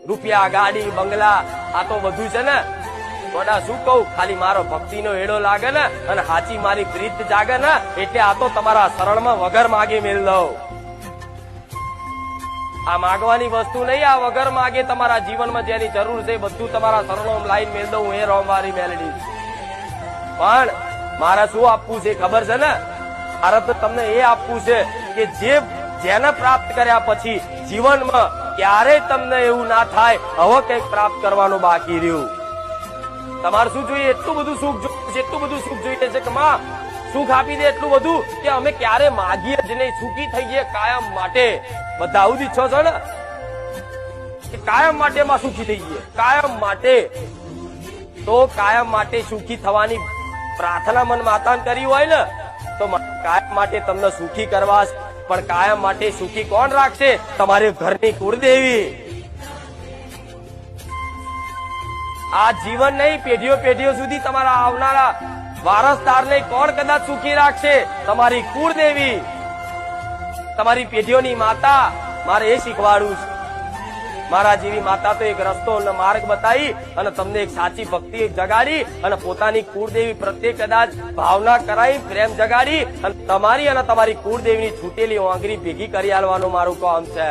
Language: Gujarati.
રૂપિયા, ગાડી, બંગલા આ તો બધું છે ને. ગોડા શું કહું, ખાલી મારો ભક્તિનો એડો લાગે ને અને હાચી મારી પ્રીત જાગે ને એટલે આ તો તમારા શરણમાં વગર માગે મેલ દઉં. આ માગવાની વસ્તુ નહીં, આ વગર માગે તમારા જીવનમાં જેની જરૂર છે બધું તમારા શરણોમાં લાઈન મેલ દઉં. એ રોમવારી મેલડી. પણ મારે શું આપવું છે ખબર છે ને? મારે તો તમને એ આપવું છે કે જેને પ્રાપ્ત કર્યા પછી જીવનમાં ક્યારેય તમને એવું ના થાય હવે કંઈક પ્રાપ્ત કરવાનું બાકી રહ્યું. તમારે શું જોઈએ? એટલું બધું સુખ જોઈએ છે, એટલું બધું સુખ જોઈએ છે કે માં સુખ આપી દે એટલું બધું કે અમે ક્યારે માગીએ જ નહીં, સુખી થઈ જઈએ કાયમ માટે. બધા આવું જ ઈચ્છો છો ને કે કાયમ માટે માં સુખી થઈ જઈએ, કાયમ માટે. તો કાયમ માટે સુખી થવાની પ્રાર્થના મન માતાને કરી હોય ને તો કાયમ માટે તમને સુખી કરવા. પણ કાયમ માટે સુખી કોણ રાખશે? તમારી ઘરની કુળદેવી. આ જીવન નહીં, પેઢીઓ પેઢીઓ સુધી તમારા આવનારા વારસદારને કોણ કદાચ સુખી રાખશે? તમારી કુળદેવી, તમારી પેઢીઓની માતા. મારે એ શીખવાડવું છે. મારા જેવી માતા તો એક રસ્તો અને માર્ગ બતાવી અને તમને એક સાચી ભક્તિ જગાડી અને પોતાની કુળદેવી પ્રત્યે કદાચ ભાવના કરાવી, પ્રેમ જગાડી અને તમારી કુળદેવીની છૂટેલી આંગળી ભેગી કરી આલવાનું મારું કામ છે.